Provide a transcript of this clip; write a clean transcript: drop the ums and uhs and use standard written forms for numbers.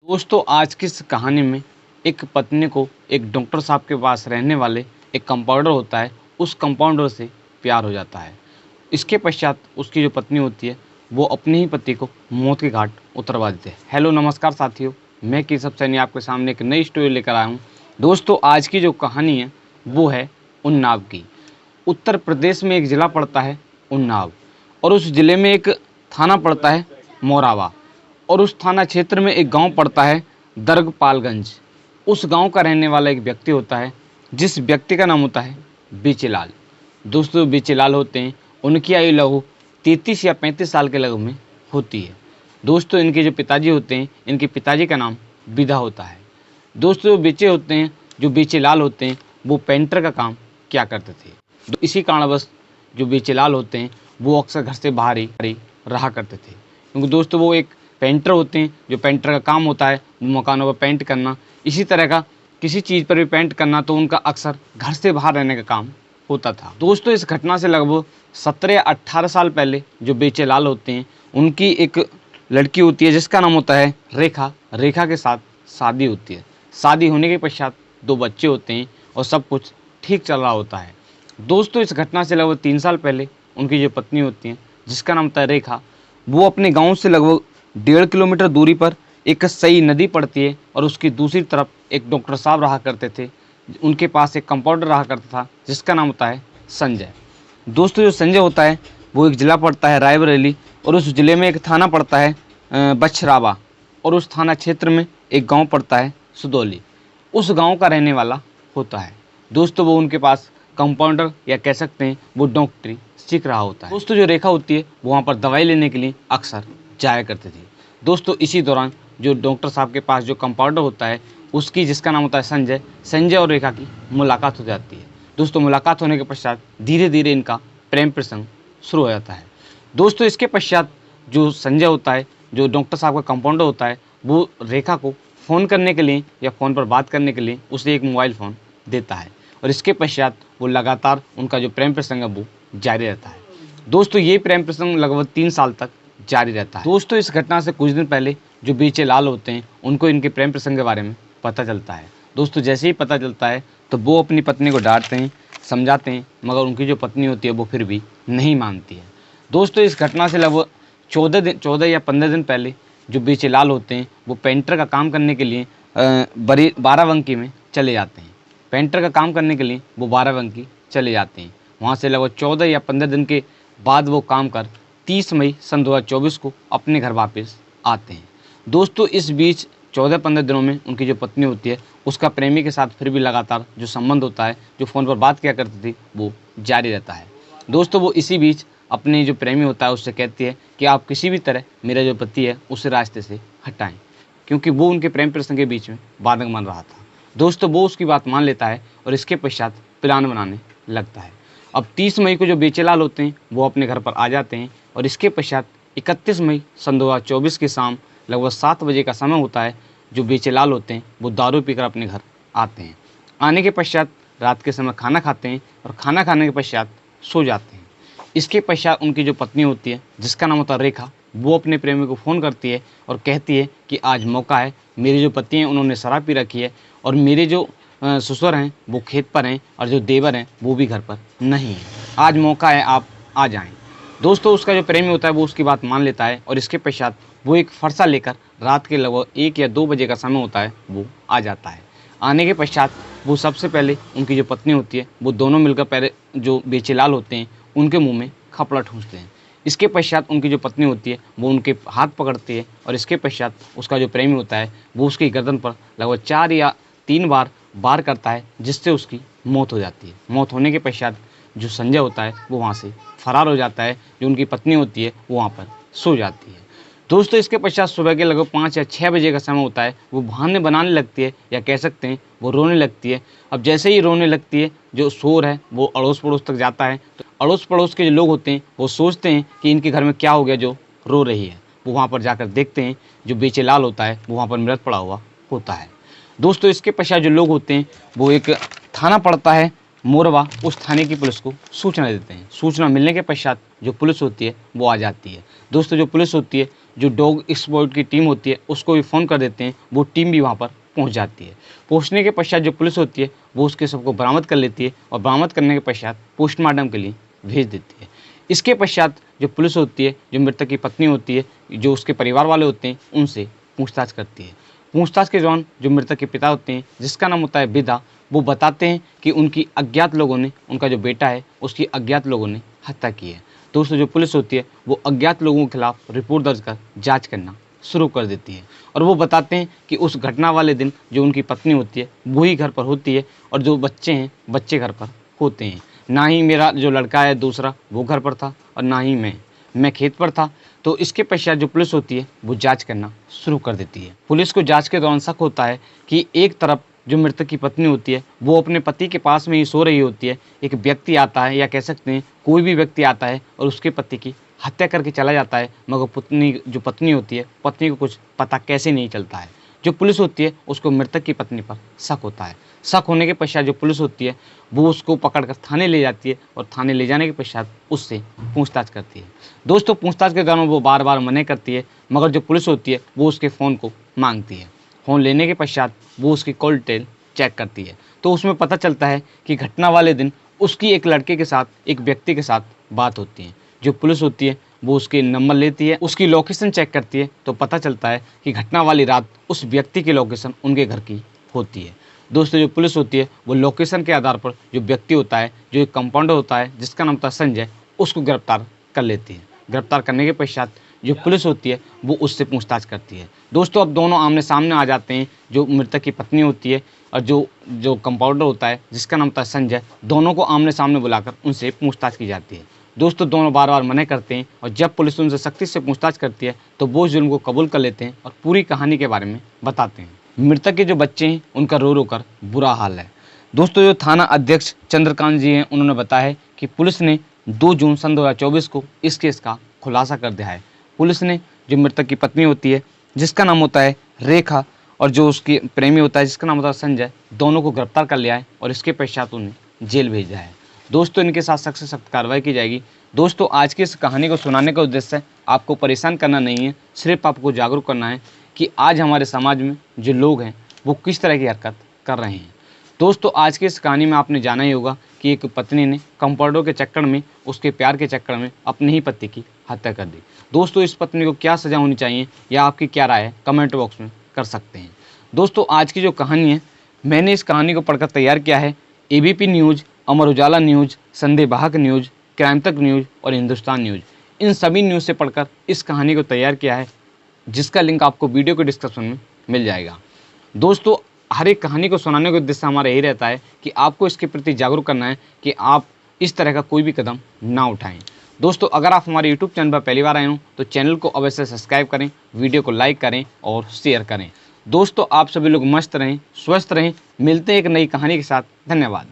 दोस्तों आज की इस कहानी में एक पत्नी को एक डॉक्टर साहब के पास रहने वाले एक कंपाउंडर होता है, उस कंपाउंडर से प्यार हो जाता है। इसके पश्चात उसकी जो पत्नी होती है वो अपने ही पति को मौत के घाट उतरवा देते हैं। हेलो नमस्कार साथियों, मैं केशव सैनी आपके सामने एक नई स्टोरी लेकर आया हूँ। दोस्तों आज की जो कहानी है वो है उन्नाव की। उत्तर प्रदेश में एक ज़िला पड़ता है उन्नाव, और उस ज़िले में एक थाना पड़ता है मोरावा, और उस थाना क्षेत्र में एक गांव पड़ता है दर्गपालगंज। उस गांव का रहने वाला एक व्यक्ति होता है, जिस व्यक्ति का नाम होता है बीचेलाल। दोस्तों बीचेलाल होते हैं, उनकी आयु लगभग 33 या 35 साल के लगभग में होती है। दोस्तों इनके जो पिताजी होते हैं, इनके पिताजी का नाम बिधा होता है। दोस्तों जो बेचे होते हैं, जो बीचेलाल होते हैं, वो पेंटर का काम क्या करते थे। तो इसी कारणवश जो बीचेलाल होते हैं वो अक्सर घर से बाहर ही रहा करते थे, क्योंकि दोस्तों वो एक पेंटर होते हैं। जो पेंटर का काम होता है वो मकानों पर पेंट करना, इसी तरह का किसी चीज़ पर भी पेंट करना, तो उनका अक्सर घर से बाहर रहने का काम होता था। दोस्तों इस घटना से लगभग 17 या 18 साल पहले जो बेचेलाल होते हैं उनकी एक लड़की होती है जिसका नाम होता है रेखा। रेखा के साथ शादी होती है। शादी होने के पश्चात 2 बच्चे होते हैं और सब कुछ ठीक चल रहा होता है। दोस्तों इस घटना से लगभग 3 साल पहले उनकी जो पत्नी होती है जिसका नाम होता है रेखा, वो अपने गाँव से लगभग 1.5 किलोमीटर दूरी पर एक सई नदी पड़ती है, और उसकी दूसरी तरफ एक डॉक्टर साहब रहा करते थे। उनके पास एक कंपाउंडर रहा करता था जिसका नाम होता है संजय। दोस्तों जो संजय होता है वो एक ज़िला पड़ता है रायबरेली, और उस ज़िले में एक थाना पड़ता है बछरावा, और उस थाना क्षेत्र में एक गांव पड़ता है सुदौली। उस गांव का रहने वाला होता है। दोस्तों वो उनके पास कंपाउंडर या कह सकते हैं वो डॉक्टरी सीख रहा होता है। दोस्तों जो रेखा होती है वो वहाँ पर दवाई लेने के लिए अक्सर जाया करती थी। दोस्तों इसी दौरान जो डॉक्टर साहब के पास जो कंपाउंडर होता है उसकी, जिसका नाम होता है संजय, संजय और रेखा की मुलाकात हो जाती है। दोस्तों मुलाकात होने के पश्चात धीरे धीरे इनका प्रेम प्रसंग शुरू हो जाता है। दोस्तों इसके पश्चात जो संजय होता है, जो डॉक्टर साहब का कंपाउंडर होता है, वो रेखा को फ़ोन करने के लिए या फ़ोन पर बात करने के लिए उसे एक मोबाइल फ़ोन देता है, और इसके पश्चात वो लगातार उनका जो प्रेम प्रसंग है वो जारी रहता है। दोस्तों ये प्रेम प्रसंग लगभग 3 साल तक जारी रहता है। दोस्तों इस घटना से कुछ दिन पहले जो बीचेलाल होते हैं उनको इनके प्रेम प्रसंग के बारे में पता चलता है। दोस्तों जैसे ही पता चलता है तो वो अपनी पत्नी को डांटते हैं, समझाते हैं, मगर उनकी जो पत्नी होती है वो फिर भी नहीं मानती है। दोस्तों इस घटना से लगभग 14 या 15 दिन पहले जो बीचेलाल होते हैं वो पेंटर का काम करने के लिए बाराबंकी में चले जाते हैं। पेंटर का काम करने के लिए वो बाराबंकी चले जाते हैं। वहाँ से लगभग 14 या 15 दिन के बाद वो काम कर 30 मई सन 2024 को अपने घर वापस आते हैं। दोस्तों इस बीच 14-15 दिनों में उनकी जो पत्नी होती है उसका प्रेमी के साथ फिर भी लगातार जो संबंध होता है, जो फ़ोन पर बात किया करती थी, वो जारी रहता है। दोस्तों वो इसी बीच अपने जो प्रेमी होता है उससे कहती है कि आप किसी भी तरह मेरा जो पति है उसे रास्ते से हटाएं, क्योंकि वो उनके प्रेम प्रसंग के बीच में बाधक बन रहा था। दोस्तों वो उसकी बात मान लेता है और इसके पश्चात प्लान बनाने लगता है। अब 30 मई को जो बेचेलाल होते हैं वो अपने घर पर आ जाते हैं, और इसके पश्चात 31 मई सन 2024 की शाम लगभग 7 बजे का समय होता है। जो बेचेलाल होते हैं वो दारू पीकर अपने घर आते हैं। आने के पश्चात रात के समय खाना खाते हैं, और खाना खाने के पश्चात सो जाते हैं। इसके पश्चात उनकी जो पत्नी होती है जिसका नाम होता है रेखा, वो अपने प्रेमी को फ़ोन करती है और कहती है कि आज मौका है, मेरे जो पति हैं उन्होंने शराब पी रखी है, और मेरे जो ससुर हैं वो खेत पर हैं, और जो देवर हैं वो भी घर पर नहीं हैं। आज मौका है, आप आ जाएं। दोस्तों उसका जो प्रेमी होता है वो उसकी बात मान लेता है, और इसके पश्चात वो एक फरसा लेकर रात के लगभग 1 या 2 बजे का समय होता है वो आ जाता है। आने के पश्चात वो सबसे पहले उनकी जो पत्नी होती है वो दोनों मिलकर पहले जो बेचेलाल होते हैं उनके मुँह में खपड़ा ठूंसते हैं। इसके पश्चात उनकी जो पत्नी होती है वो उनके हाथ पकड़ती है, और इसके पश्चात उसका जो प्रेमी होता है वो उसकी गर्दन पर लगभग 4 या 3 बार वार करता है, जिससे उसकी मौत हो जाती है। मौत होने के पश्चात जो संजय होता है वो वहाँ से फरार हो जाता है। जो उनकी पत्नी होती है वो वहाँ पर सो जाती है। दोस्तों इसके पश्चात सुबह के लगभग 5 या 6 बजे का समय होता है। वो बहाने बनाने लगती है, या कह सकते हैं वो रोने लगती है। अब जैसे ही रोने लगती है जो शोर है वो अड़ोस पड़ोस तक जाता है, तो अड़ोस पड़ोस के जो लोग होते हैं वो सोचते हैं कि इनके घर में क्या हो गया जो रो रही है। वो वहाँ पर जाकर देखते हैं जो बेचेलाल होता है वो वहाँ पर मृत पड़ा हुआ होता है। दोस्तों इसके पश्चात जो लोग होते हैं वो एक थाना पड़ता है मोरवा, उस थाने की पुलिस को सूचना देते हैं। सूचना मिलने के पश्चात जो पुलिस होती है वो आ जाती है। दोस्तों जो पुलिस होती है, जो डॉग एक्सपर्ट की टीम होती है उसको भी फ़ोन कर देते हैं, वो टीम भी वहाँ पर पहुँच जाती है। पहुँचने के पश्चात जो पुलिस होती है वो उसके सबको बरामद कर लेती है और बरामद करने के पश्चात पोस्टमार्टम के लिए भेज देती है। इसके पश्चात जो पुलिस होती है, जो मृतक की पत्नी होती है, जो उसके परिवार वाले होते हैं, उनसे पूछताछ करती है। पूछताछ के दौरान जो मृतक के पिता होते हैं, जिसका नाम होता है बिदा, वो बताते हैं कि उनकी अज्ञात लोगों ने, उनका जो बेटा है उसकी अज्ञात लोगों ने हत्या की है। दोस्तों जो पुलिस होती है वो अज्ञात लोगों के खिलाफ रिपोर्ट दर्ज कर जाँच करना शुरू कर देती है और वो बताते हैं कि उस घटना वाले दिन जो उनकी पत्नी होती है वही घर पर होती है और जो बच्चे हैं बच्चे घर पर होते हैं। ना ही मेरा जो लड़का है दूसरा वो घर पर था और ना ही मैं खेत पर था। तो इसके पश्चात जो पुलिस होती है वो जांच करना शुरू कर देती है। पुलिस को जांच के दौरान शक होता है कि एक तरफ जो मृतक की पत्नी होती है वो अपने पति के पास में ही सो रही होती है, एक व्यक्ति आता है या कह सकते हैं कोई भी व्यक्ति आता है और उसके पति की हत्या करके चला जाता है, मगर जो पत्नी होती है, पत्नी को कुछ पता कैसे नहीं चलता है। जो पुलिस होती है उसको मृतक की पत्नी पर शक होता है। शक होने के पश्चात जो पुलिस होती है वो उसको पकड़कर थाने ले जाती है और थाने ले जाने के पश्चात उससे पूछताछ करती है। दोस्तों पूछताछ के दौरान वो बार बार मना करती है, मगर जो पुलिस होती है वो उसके फ़ोन को मांगती है। फ़ोन लेने के पश्चात वो उसकी कॉल डिटेल चेक करती है तो उसमें पता चलता है कि घटना वाले दिन उसकी एक लड़के के साथ, एक व्यक्ति के साथ बात होती है। जो पुलिस होती है वो उसके नंबर लेती है, उसकी लोकेशन चेक करती है तो पता चलता है कि घटना वाली रात उस व्यक्ति की लोकेशन उनके घर की होती है। दोस्तों जो पुलिस होती है वो लोकेशन के आधार पर जो व्यक्ति होता है, जो एक कंपाउंडर होता है जिसका नाम था संजय, उसको गिरफ्तार कर लेती है। गिरफ्तार करने के पश्चात जो पुलिस होती है वो उससे पूछताछ करती है। दोस्तों अब दोनों आमने सामने आ जाते हैं, जो मृतक की पत्नी होती है और जो कंपाउंडर होता है जिसका नाम था संजय, दोनों को आमने सामने बुलाकर उनसे पूछताछ की जाती है। दोस्तों दोनों बार बार मना करते हैं और जब पुलिस उनसे सख्ती से पूछताछ करती है तो वो जुर्म को कबूल कर लेते हैं और पूरी कहानी के बारे में बताते हैं। मृतक के जो बच्चे हैं उनका रो रो कर बुरा हाल है। दोस्तों जो थाना अध्यक्ष चंद्रकांत जी हैं उन्होंने बताया है कि पुलिस ने 2 जून सन 2024 को इस केस का खुलासा कर दिया है। पुलिस ने जो मृतक की पत्नी होती है जिसका नाम होता है रेखा और जो उसकी प्रेमी होता है जिसका नाम होता है संजय, दोनों को गिरफ्तार कर लिया है और इसके पश्चात उन्हें जेल भेजा है। दोस्तों इनके साथ सख्त से सख्त कार्रवाई की जाएगी। दोस्तों आज की इस कहानी को सुनाने का उद्देश्य आपको परेशान करना नहीं है, सिर्फ आपको जागरूक करना है कि आज हमारे समाज में जो लोग हैं वो किस तरह की हरकत कर रहे हैं। दोस्तों आज की इस कहानी में आपने जाना ही होगा कि एक पत्नी ने कंपाउंडर के चक्कर में, उसके प्यार के चक्कर में अपने ही पति की हत्या कर दी। दोस्तों इस पत्नी को क्या सज़ा होनी चाहिए या आपकी क्या राय है, कमेंट बॉक्स में कर सकते हैं। दोस्तों आज की जो कहानी है, मैंने इस कहानी को पढ़कर तैयार किया है ABP news, Amar Ujala news, संदेशवाहक news, crime तक न्यूज़ और हिंदुस्तान न्यूज़, इन सभी न्यूज़ से पढ़कर इस कहानी को तैयार किया है, जिसका लिंक आपको वीडियो के डिस्क्रिप्शन में मिल जाएगा। दोस्तों हर एक कहानी को सुनाने का उद्देश्य हमारा यही रहता है कि आपको इसके प्रति जागरूक करना है कि आप इस तरह का कोई भी कदम ना उठाएं। दोस्तों अगर आप हमारे YouTube चैनल पर पहली बार आए हों तो चैनल को अवश्य सब्सक्राइब करें, वीडियो को लाइक करें और शेयर करें। दोस्तों आप सभी लोग मस्त रहें, स्वस्थ रहें। मिलते हैं एक नई कहानी के साथ। धन्यवाद।